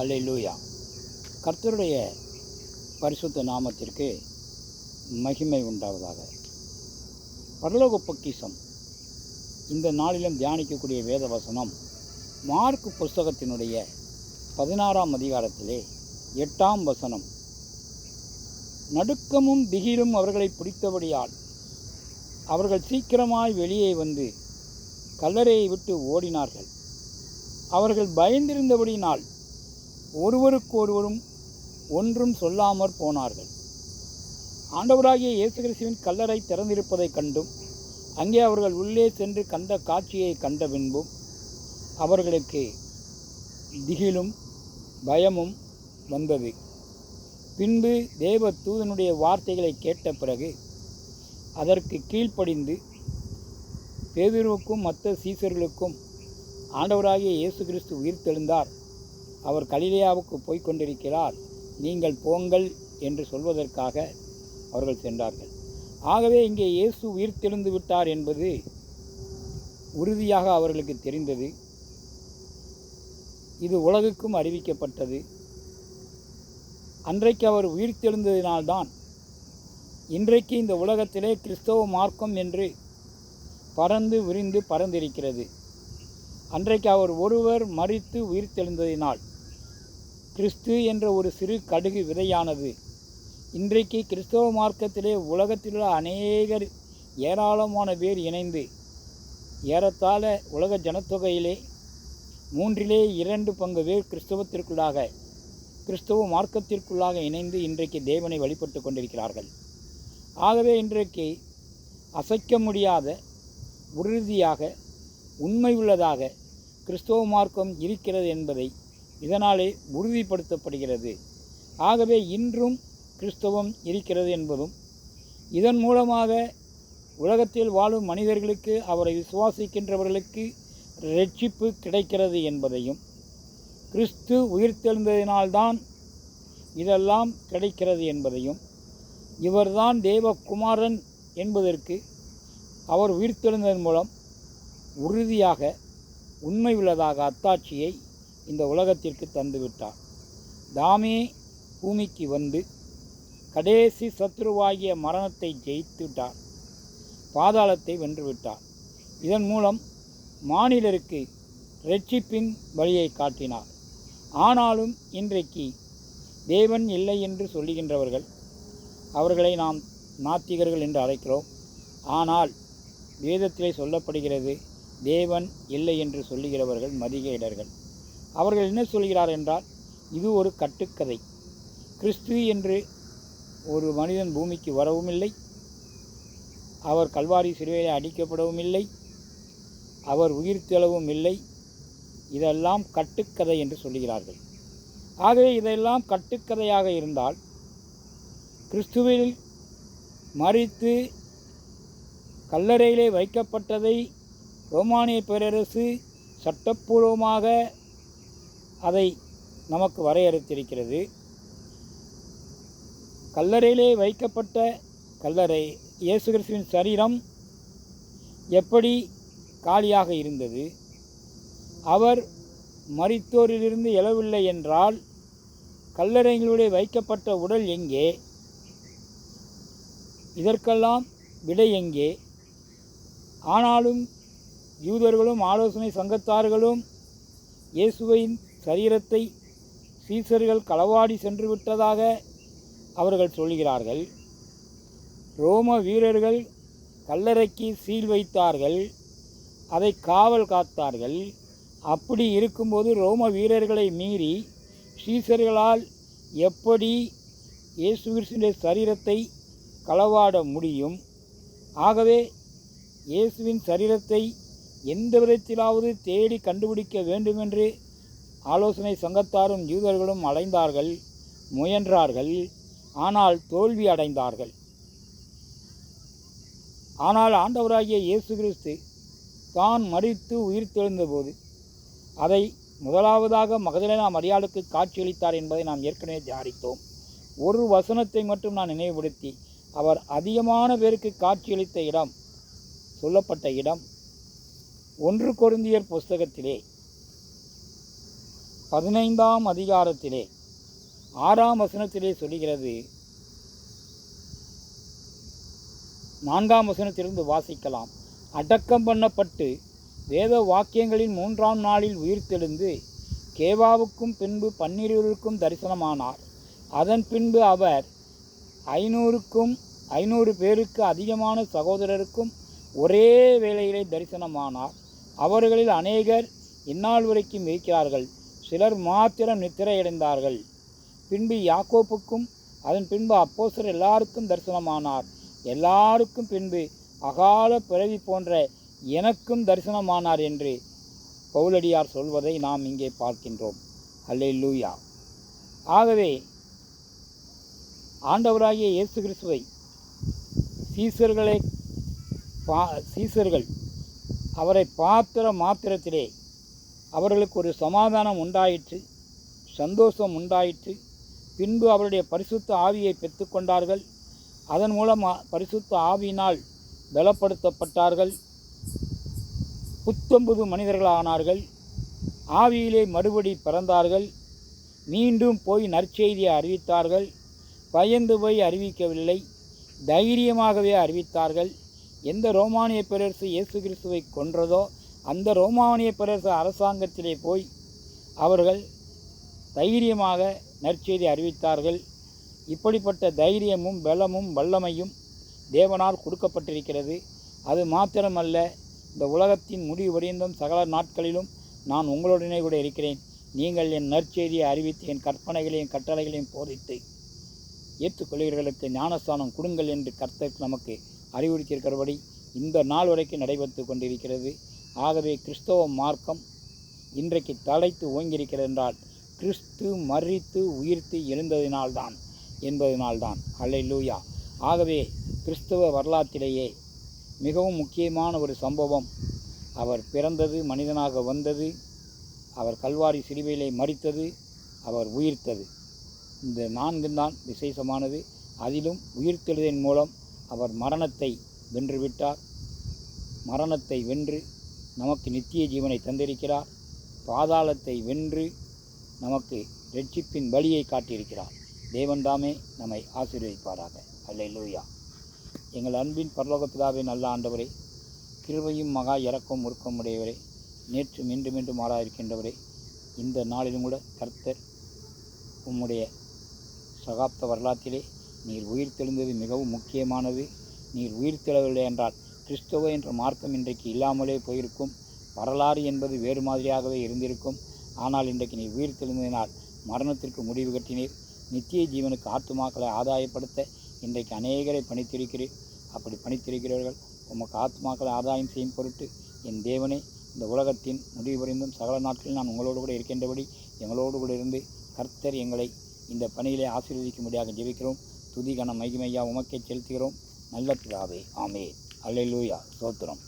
அல்லேலூயா. கர்த்தருடைய பரிசுத்த நாமத்திற்கு மகிமை உண்டாவதாக. பரலோக பொக்கிஷம் இந்த நாளிலும் தியானிக்கக்கூடிய வேத வசனம் மார்க் புஸ்தகத்தினுடைய 16ஆம் அதிகாரத்திலே 8ஆம் வசனம். நடுக்கமும் திகிலும் அவர்களை பிடித்தபடியால் அவர்கள் சீக்கிரமாய் வெளியே வந்து கல்லறையை விட்டு ஓடினார்கள். அவர்கள் பயந்திருந்தபடியினால் ஒருவருக்கொருவரும் ஒன்றும் சொல்லாமற் போனார்கள். ஆண்டவராகிய இயேசு கிறிஸ்துவின் கல்லறை திறந்திருப்பதைக் கண்டும் அங்கே அவர்கள் உள்ளே சென்று கண்ட காட்சியை கண்ட பின்பும் அவர்களுக்கு திகிலும் பயமும் வந்தது. பின்பு தேவ தூதனுடைய வார்த்தைகளை கேட்ட பிறகு அதற்கு கீழ்ப்படிந்து பேதுருவுக்கும் மற்ற சீசர்களுக்கும் ஆண்டவராகிய இயேசு கிறிஸ்து உயிர்த்தெழுந்தார், அவர் கலிலேயாவுக்கு போய்க் கொண்டிருக்கிறார், நீங்கள் போங்கள் என்று சொல்வதற்காக அவர்கள் சென்றார்கள். ஆகவே இங்கே இயேசு உயிர்த்தெழுந்து விட்டார் என்பது உறுதியாக அவர்களுக்கு தெரிந்தது. இது உலகுக்கும் அறிவிக்கப்பட்டது. அன்றைக்கு அவர் உயிர்த்தெழுந்ததினால்தான் இன்றைக்கு இந்த உலகத்திலே கிறிஸ்தவ மார்க்கம் என்று பறந்து விரிந்து பறந்திருக்கிறது. அன்றைக்கு அவர் ஒருவர் மரித்து உயிர்த்தெழுந்ததினால் கிறிஸ்து என்ற ஒரு சிறு கடுகு விதையானது இன்றைக்கு கிறிஸ்தவ மார்க்கத்திலே உலகத்திலுள்ள அநேகர் ஏராளமான பேர் இணைந்து ஏறத்தாழ உலக ஜனத்தொகையிலே 2/3 பேர் கிறிஸ்தவ மார்க்கத்திற்குள்ளாக இணைந்து இன்றைக்கு தேவனை வழிபட்டு கொண்டிருக்கிறார்கள். ஆகவே இன்றைக்கு அசைக்க முடியாத உறுதியாக உண்மை உள்ளதாக கிறிஸ்தவ மார்க்கம் இருக்கிறது என்பதை இதனாலே உறுதிப்படுத்தப்படுகிறது. ஆகவே இன்றும் கிறிஸ்தவம் இருக்கிறது என்பதும் இதன் மூலமாக உலகத்தில் வாழும் மனிதர்களுக்கு அவரை விசுவாசிக்கின்றவர்களுக்கு இரட்சிப்பு கிடைக்கிறது என்பதையும் கிறிஸ்து உயிர்த்தெழுந்ததினால்தான் இதெல்லாம் கிடைக்கிறது என்பதையும் இவர்தான் தேவகுமாரன் என்பதற்கு அவர் உயிர்த்தெழுந்ததன் மூலம் உறுதியாக உண்மை உள்ளதாக அத்தாட்சியை இந்த உலகத்திற்கு தந்துவிட்டார். தாமே பூமிக்கு வந்து கடைசி சத்துருவாகிய மரணத்தை ஜெயித்துவிட்டார், பாதாளத்தை வென்றுவிட்டார். இதன் மூலம் மானிடருக்கு இரட்சிப்பின் வழியை காட்டினார். ஆனாலும் இன்றைக்கு தேவன் இல்லை என்று சொல்லுகின்றவர்கள், அவர்களை நாம் நாத்திகர்கள் என்று அழைக்கிறோம். ஆனால் வேதத்திலே சொல்லப்படுகிறது, தேவன் இல்லை என்று சொல்லுகிறவர்கள் மதிகேடர்கள். அவர்கள் என்ன சொல்கிறார் என்றால், இது ஒரு கட்டுக்கதை. கிறிஸ்து என்று ஒரு மனிதன் பூமிக்கு வரவும் இல்லை, அவர் கல்வாரி சிலுவையிலே அடிக்கப்படவும் இல்லை, அவர் உயிர்த்தெழவும் இல்லை, இதெல்லாம் கட்டுக்கதை என்று சொல்லுகிறார்கள். ஆகவே இதெல்லாம் கட்டுக்கதையாக இருந்தால் கிறிஸ்துவில் மரித்து கல்லறையிலே வைக்கப்பட்டதை ரோமானிய பேரரசு சட்டப்பூர்வமாக அதை நமக்கு வரையறுத்திருக்கிறது. கல்லறையிலே வைக்கப்பட்ட கல்லறை இயேசு கிறிஸ்துவின் சரீரம் எப்படி காலியாக இருந்தது, அவர் மரித்தோரிலிருந்து எழவில்லை என்றால் கல்லறைகளுடைய வைக்கப்பட்ட உடல் எங்கே, இதற்கெல்லாம் விடை எங்கே? ஆனாலும் யூதர்களும் ஆலோசனை சங்கத்தார்களும் இயேசுவின் சரீரத்தை சீசர்கள் களவாடி சென்று விட்டதாக அவர்கள் சொல்கிறார்கள். ரோம வீரர்கள் கல்லறைக்கு சீல் வைத்தார்கள், அதை காவல் காத்தார்கள். அப்படி இருக்கும்போது ரோம வீரர்களை மீறி சீசர்களால் எப்படி இயேசு கிறிஸ்துவின் சரீரத்தை களவாட முடியும்? ஆகவே இயேசுவின் சரீரத்தை எந்த விதத்திலாவது தேடி கண்டுபிடிக்க வேண்டுமென்று ஆலோசனை சங்கத்தாரும் யூதர்களும் அலைந்தார்கள், முயன்றார்கள். ஆனால் தோல்வி அடைந்தார்கள். ஆனால் ஆண்டவராகிய இயேசு கிறிஸ்து தான் மரித்து உயிர்த்தெழுந்தபோது அதை முதலாவதாக மகதலேனா மரியாளுக்கு காட்சியளித்தார் என்பதை நாம் ஏற்கனவே தியானித்தோம். ஒரு வசனத்தை மட்டும் நான் நினைவுபடுத்தி, அவர் அதிகமான பேருக்கு காட்சியளித்த இடம் சொல்லப்பட்ட இடம் 1 கொரிந்தியர் புஸ்தகத்திலே 15ஆம் அதிகாரத்திலே 6ஆம் வசனத்திலே சொல்லுகிறது. 4ஆம் வசனத்திலிருந்து வாசிக்கலாம். அடக்கம் பண்ணப்பட்டு வேத வாக்கியங்களின் 3ஆம் நாளில் உயிர்த்தெழுந்து கேபாவுக்கும் பின்பு 12 தரிசனமானார். அதன் பின்பு அவர் 500 பேருக்கு அதிகமான சகோதரருக்கும் ஒரே வேளையிலே தரிசனமானார். அவர்களில் அநேகர் இந்நாள் வரைக்கும் இருக்கிறார்கள், சிலர் மாத்திரம் நித்திரையடைந்தார்கள். பின்பு யாக்கோப்புக்கும் அதன் பின்பு அப்போஸ்தலர் எல்லாருக்கும் தரிசனமானார். எல்லாருக்கும் பின்பு அகால பிறவி போன்ற எனக்கும் தரிசனமானார் என்று பவுலடியார் சொல்வதை நாம் இங்கே பார்க்கின்றோம். அல்லேலூயா. ஆகவே ஆண்டவராகிய இயேசு கிறிஸ்துவை சீசர்கள் அவரை மாத்திரத்திலே அவர்களுக்கு ஒரு சமாதானம் உண்டாயிற்று, சந்தோஷம் உண்டாயிற்று. பின்பு அவருடைய பரிசுத்த ஆவியை பெற்றுக்கொண்டார்கள். அதன் மூலம் பரிசுத்த ஆவியினால் பலப்படுத்தப்பட்டார்கள். புத்தம்புது மனிதர்களானார்கள். ஆவியிலே மறுபடி பிறந்தார்கள். மீண்டும் போய் நற்செய்தியை அறிவித்தார்கள். பயந்து போய் அறிவிக்கவில்லை, தைரியமாகவே அறிவித்தார்கள். எந்த ரோமானிய பேரரசு இயேசு கிறிஸ்துவை கொன்றதோ அந்த ரோமானிய பேரரசு அரசாங்கத்திலே போய் அவர்கள் தைரியமாக நற்செய்தி அறிவித்தார்கள். இப்படிப்பட்ட தைரியமும் பலமும் வல்லமையும் தேவனால் கொடுக்கப்பட்டிருக்கிறது. அது மாத்திரமல்ல, இந்த உலகத்தின் முடிவு வரைந்தும் சகல நாட்களிலும் நான் உங்களுடனே கூட இருக்கிறேன். நீங்கள் என் நற்செய்தியை அறிவித்து என் கற்பனைகளையும் கட்டளைகளையும் போதித்து ஏற்றுக்கொள்கிறவர்களுக்கு ஞானஸ்தானம் கொடுங்கள் என்று கர்த்தர் நமக்கு அறிவுறுத்தியிருக்கிறபடி இந்த நாள் வரைக்கும் நடைபெற்று கொண்டிருக்கிறது. ஆகவே கிறிஸ்தவ மார்க்கம் இன்றைக்கு தலைத்து ஓங்கியிருக்கிறது என்றால் கிறிஸ்து மரித்து உயிர்த்து எழுந்ததினால்தான் என்பதனால்தான். அல்லேலூயா. ஆகவே கிறிஸ்தவ வரலாற்றிலேயே மிகவும் முக்கியமான ஒரு சம்பவம், அவர் பிறந்தது, மனிதனாக வந்தது, அவர் கல்வாரி சிலுவையிலே மரித்தது, அவர் உயிர்த்தது. இந்த 4 தான் விசேஷமானது. அதிலும் உயிர்த்தெழுதலின் மூலம் அவர் மரணத்தை வென்றுவிட்டார். மரணத்தை வென்று நமக்கு நித்திய ஜீவனை தந்திருக்கிறார். பாதாளத்தை வென்று நமக்கு இரட்சிப்பின் வழியை காட்டியிருக்கிறார். தேவன் தாமே நம்மை ஆசீர்வதிப்பாராக. அல்லேலூயா. எங்கள் அன்பின் பரலோக பிதாவே, நல்ல ஆண்டவரே, கிருபையும் மகா இரக்கம் உருக்கம் உடையவரே, நேற்று மீண்டும் மாறாயிருக்கின்றவரே, இந்த நாளிலும் கூட கர்த்தர் உம்முடைய சகாப்த வரலாற்றிலே நீர் உயிர்த்தெழுந்தது மிகவும் முக்கியமானது. நீர் உயிர்த்தெழவில்லை என்றால் கிறிஸ்தவ என்ற மார்க்கம் இன்றைக்கு இல்லாமலே போயிருக்கும். வரலாறு என்பது வேறு மாதிரியாகவே இருந்திருக்கும். ஆனால் இன்றைக்கு நீர் உயிர்த்தெழுந்ததினால் மரணத்திற்கு முடிவு கட்டினீர். நித்திய ஜீவனுக்கு ஆத்துமாக்களை ஆதாயப்படுத்த இன்றைக்கு அநேகரை பணித்திருக்கிறீர். அப்படி பணித்திருக்கிறவர்கள் உமக்கு ஆத்மாக்களை ஆதாயம் செய்யும் பொருட்டு என் தேவனே, இந்த உலகத்தின் முடிவு புரிந்தும் சகல நாட்களில் நான் உங்களோடு கூட இருக்கின்றபடி எங்களோடு கூட இருந்து கர்த்தர் எங்களை இந்த பணியிலே ஆசீர்வதிக்கும்படியாக ஜெபிக்கிறோம். துதி கன மகிமையா உமக்கே செலுத்துகிறோம். நல்ல பிதாவே, ஆமென். அல்லேலூயா. ஸ்தோத்திரம்.